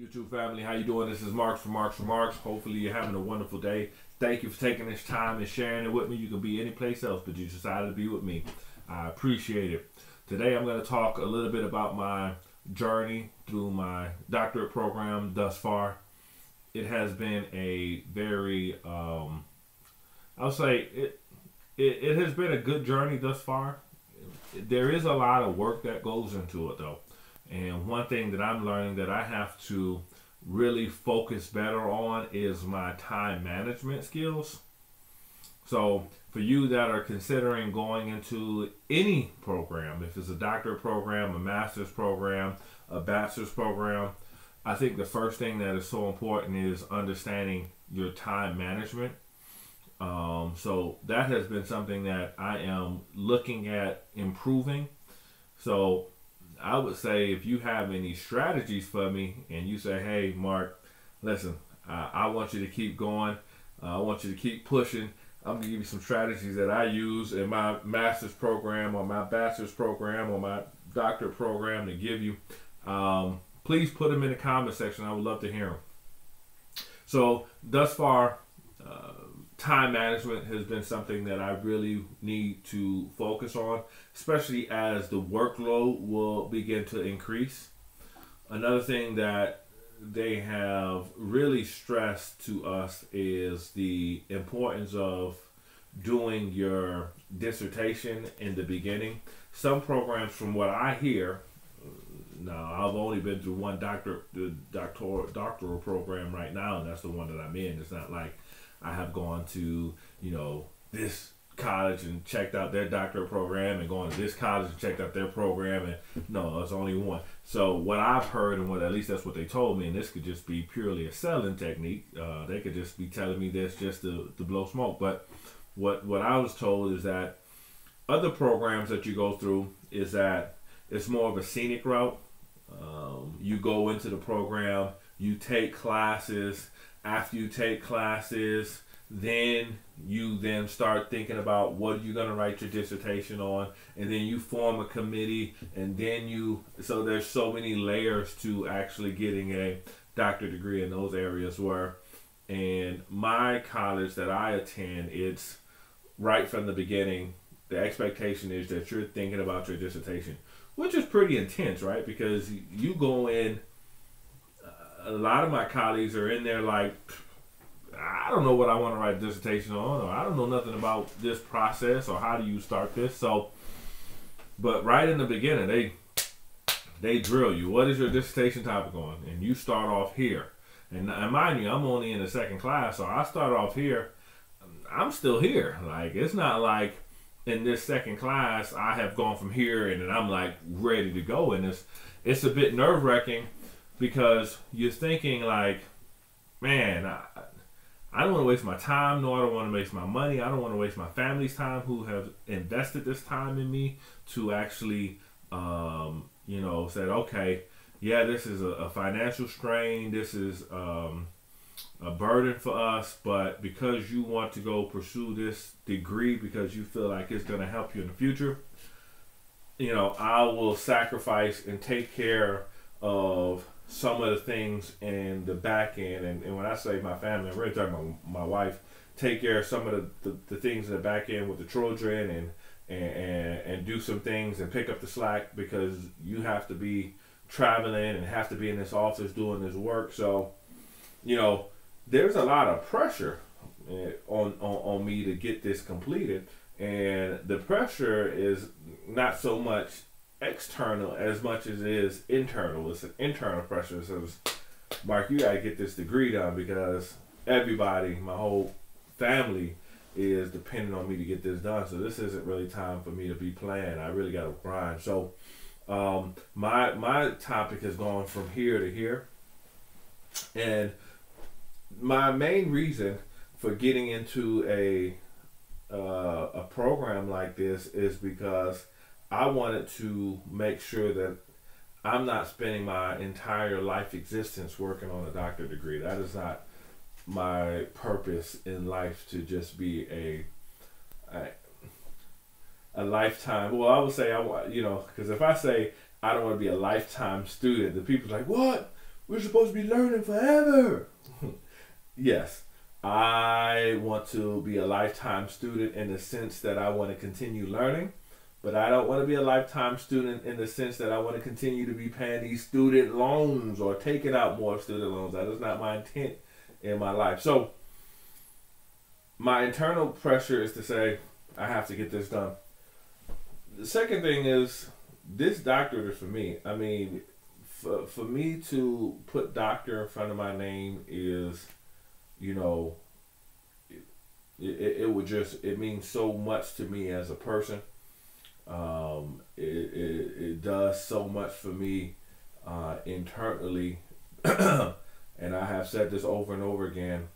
YouTube family, how you doing? This is Marks from Marks. Hopefully you're having a wonderful day. Thank you for taking this time and sharing it with me. You could be any place else, but you decided to be with me. I appreciate it. Today I'm going to talk a little bit about my journey through my doctorate program thus far. It has been a very, I'll say it has been a good journey thus far. There is a lot of work that goes into it though. And one thing that I'm learning that I have to really focus better on is my time management skills. So for you that are considering going into any program, if it's a doctorate program, a master's program, a bachelor's program, I think the first thing that is so important is understanding your time management. So that has been something that I am looking at improving. So I would say if you have any strategies for me and you say, hey, Mark, listen, I want you to keep going. I want you to keep pushing. I'm going to give you some strategies that I use in my master's program or my bachelor's program or my doctorate program to give you. Please put them in the comment section. I would love to hear them. So thus far, time management has been something that I really need to focus on, especially as the workload will begin to increase. Another thing that they have really stressed to us is the importance of doing your dissertation in the beginning. Some programs, from what I hear, now I've only been through one doctoral program right now, and that's the one that I'm in. It's not like I have gone to, this college and checked out their doctorate program and gone to this college and checked out their program, and no, it's only one. So what I've heard, and what at least that's what they told me, and this could just be purely a selling technique. They could just be telling me this just to blow smoke. But what I was told is that other programs that you go through is that it's more of a scenic route. You go into the program, you take classes. After you take classes, then you start thinking about what you're going to write your dissertation on, and then you form a committee, and then so there's so many layers to actually getting a doctorate degree in those areas where, in my college that I attend, it's right from the beginning, the expectation is that you're thinking about your dissertation, which is pretty intense, right? Because you go in, a lot of my colleagues are in there like, I don't know what I want to write a dissertation on, or I don't know nothing about this process, or how do you start this. So, but right in the beginning, they drill you. What is your dissertation topic on? And you start off here. And mind you, I'm only in the second class, so I start off here. I'm still here. Like, it's not like in this second class I have gone from here and then I'm like ready to go. And it's a bit nerve-wracking, because you're thinking like, man, I don't want to waste my time. No, I don't want to waste my money. I don't want to waste my family's time, who have invested this time in me to actually, said, okay, yeah, this is a financial strain. This is a burden for us. But because you want to go pursue this degree because you feel like it's going to help you in the future, I will sacrifice and take care of some of the things in the back end. And when I say my family, I'm really talking about my wife. Take care of some of the things in the back end with the children, and do some things and pick up the slack, because you have to be traveling and have to be in this office doing this work. So, there's a lot of pressure on me to get this completed. And the pressure is not so much external as much as it is internal. It's an internal pressure. So, Mark, you gotta get this degree done, because everybody, my whole family, is depending on me to get this done. So this isn't really time for me to be playing. I really gotta grind. So my topic has gone from here to here, and my main reason for getting into a program like this is because I wanted to make sure that I'm not spending my entire life existence working on a doctorate degree. That is not my purpose in life, to just be a lifetime. Well, I would say, because if I say I don't want to be a lifetime student, the people's like, what? we're supposed to be learning forever. Yes, I want to be a lifetime student in the sense that I want to continue learning, but I don't want to be a lifetime student in the sense that I want to continue to be paying these student loans or taking out more student loans. That is not my intent in my life. So my internal pressure is to say, I have to get this done. The second thing is, this doctorate is for me. I mean, for me to put doctor in front of my name is, you know, it means so much to me as a person. It does so much for me internally. And I have said this over and over again.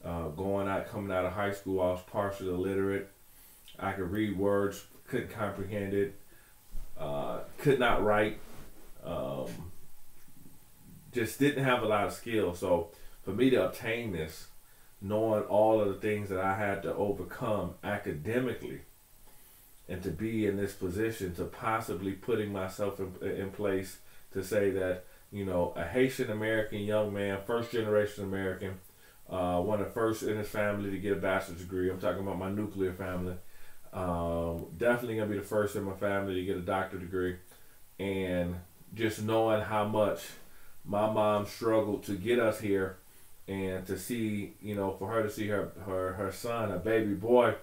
Coming out of high school, I was partially illiterate. I could read words, couldn't comprehend it, could not write, just didn't have a lot of skill. So for me to obtain this, knowing all of the things that I had to overcome academically, and to be in this position, to possibly putting myself in place to say that, you know, a Haitian American young man, first generation American, one of the first in his family to get a bachelor's degree. I'm talking about my nuclear family. Definitely gonna be the first in my family to get a doctorate degree. And just knowing how much my mom struggled to get us here, and to see, you know, for her to see her son, a baby boy,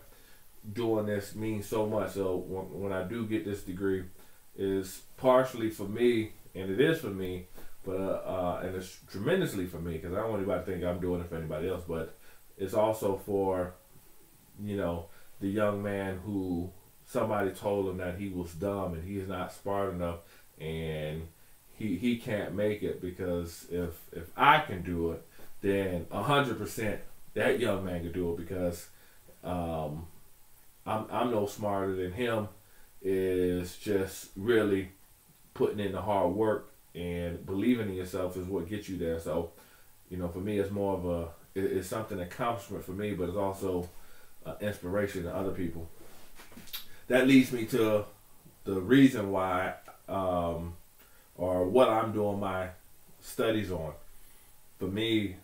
doing this means so much. So when I do get this degree, is partially for me, and it is for me, but and it's tremendously for me, because I don't want anybody to think I'm doing it for anybody else, but it's also for, you know, the young man who somebody told him that he was dumb and he's not smart enough, and he can't make it, because if I can do it, then 100% that young man can do it, because I'm no smarter than him. Is just really putting in the hard work, and believing in yourself is what gets you there. So, you know, for me, it's more of it's something accomplishment for me, but it's also inspiration to other people. That leads me to the reason why, or what I'm doing my studies on. For me,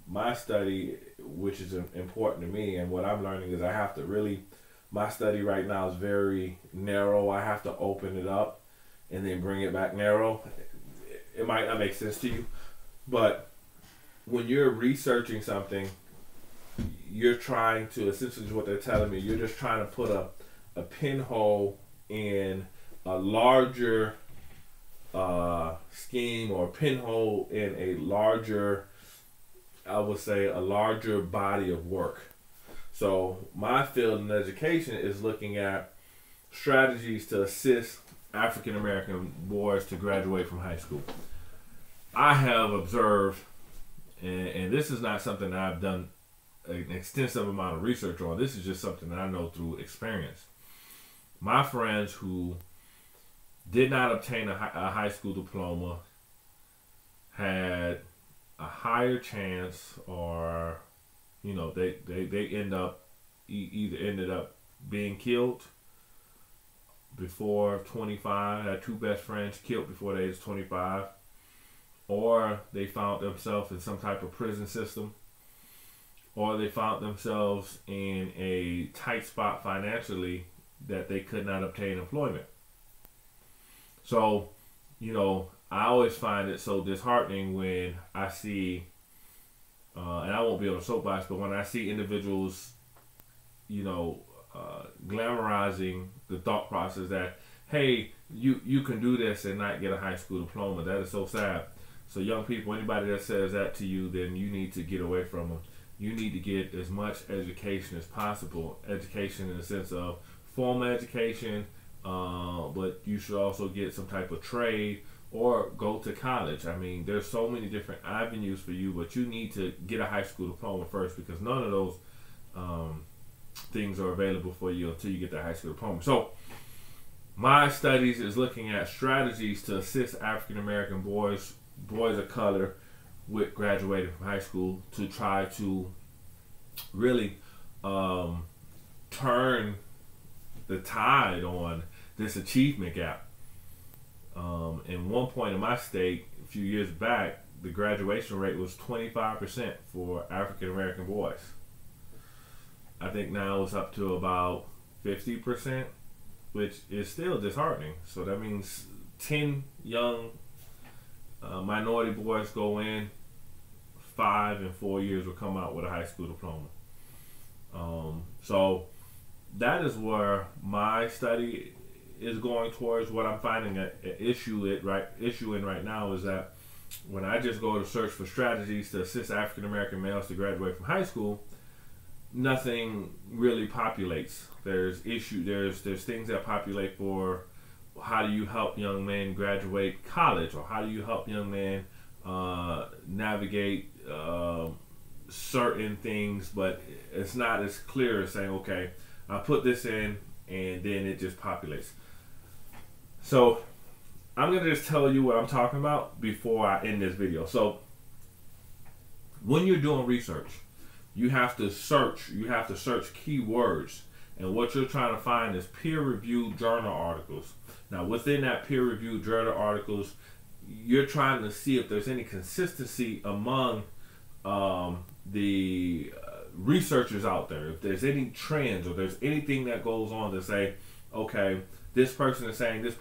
my study, which is important to me, and what I'm learning, is I have to really, my study right now is very narrow. I have to open it up and then bring it back narrow. It might not make sense to you, but when you're researching something, you're trying to, essentially what they're telling me, you're just trying to put a pinhole in a larger scheme, or a pinhole in a larger, I would say, a larger body of work. So my field in education is looking at strategies to assist African American boys to graduate from high school. I have observed, and this is not something that I've done an extensive amount of research on. This is just something that I know through experience. My friends who did not obtain a high school diploma had a higher chance, or, you know, they end up either ended up being killed before 25. I had two best friends killed before the age of 25, or they found themselves in some type of prison system, or they found themselves in a tight spot financially that they could not obtain employment. So, you know, I always find it so disheartening when I see, and I won't be on a soapbox, but when I see individuals, you know, glamorizing the thought process that, hey, you can do this and not get a high school diploma. That is so sad. So young people, anybody that says that to you, then you need to get away from them. You need to get as much education as possible. Education in the sense of formal education, but you should also get some type of trade, or go to college. I mean, there's so many different avenues for you, but you need to get a high school diploma first, because none of those things are available for you until you get that high school diploma. So my studies is looking at strategies to assist African American boys of color with graduating from high school, to try to really turn the tide on this achievement gap. In one point in my state, a few years back, the graduation rate was 25% for African American boys. I think now it's up to about 50%, which is still disheartening. So that means 10 young minority boys go in, 5 and 4 years will come out with a high school diploma. So that is where my study is going towards. What I'm finding an issue in right now is that when I just go to search for strategies to assist African American males to graduate from high school, nothing really populates. There's things that populate for how do you help young men graduate college, or how do you help young men navigate certain things, but it's not as clear as saying, okay, I put this in and then it just populates. So I'm going to just tell you what I'm talking about before I end this video. So when you're doing research, you have to search keywords, and what you're trying to find is peer-reviewed journal articles. Now within that peer-reviewed journal articles, you're trying to see if there's any consistency among the researchers out there, if there's any trends or there's anything that goes on to say, okay, this person is saying this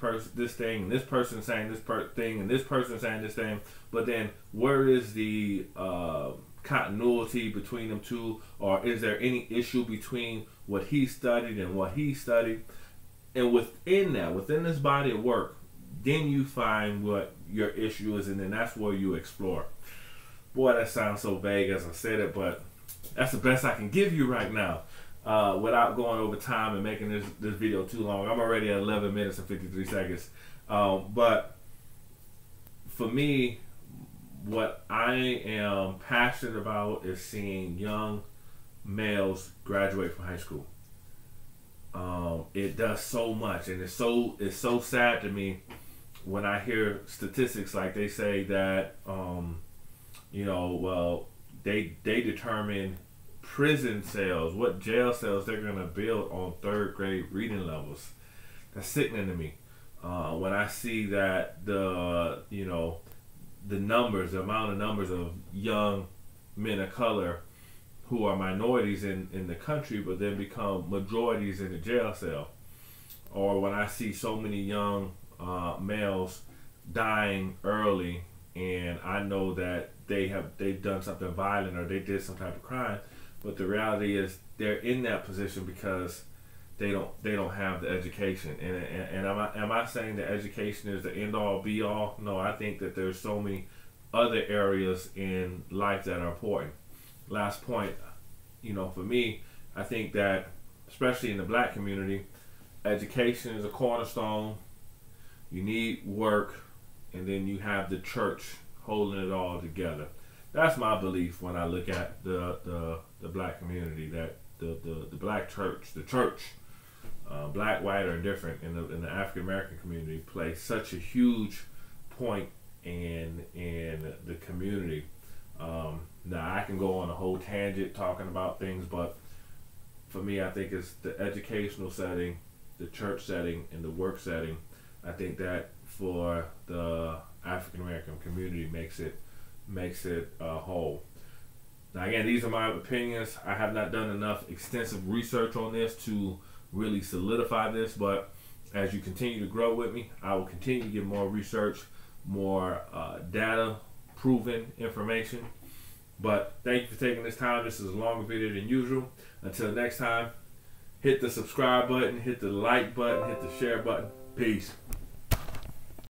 thing, and this person is saying this thing, and this person is saying this thing, but then where is the continuity between them two, or is there any issue between what he studied and what he studied? And within this body of work, then you find what your issue is, and then that's where you explore. Boy, that sounds so vague as I said it, but that's the best I can give you right now, without going over time and making this video too long. I'm already at 11 minutes and 53 seconds. But for me, what I am passionate about is seeing young males graduate from high school. It does so much, and it's so sad to me when I hear statistics like they say that they determine prison cells, what jail cells they're going to build on 3rd grade reading levels. That's sickening to me. When I see that the amount of numbers of young men of color who are minorities in the country, but then become majorities in the jail cell, or when I see so many young males dying early, and I know that they've done something violent or they did some type of crime, but the reality is they're in that position because they don't have the education. And am I saying that education is the end all be all? No, I think that there's so many other areas in life that are important. Last point, for me, I think that especially in the black community, education is a cornerstone. You need work, and then you have the church holding it all together. That's my belief when I look at the black community, that the black church, black, white, or different, in the African American community, plays such a huge point in the community. Now I can go on a whole tangent talking about things, but for me, I think it's the educational setting, the church setting, and the work setting. I think that for the African American community makes it whole. Now again, these are my opinions. I have not done enough extensive research on this to really solidify this, but as you continue to grow with me, I will continue to give more research, more data proven information. But thank you for taking this time. This is a longer video than usual. Until next time, hit the subscribe button, hit the like button, hit the share button. Peace.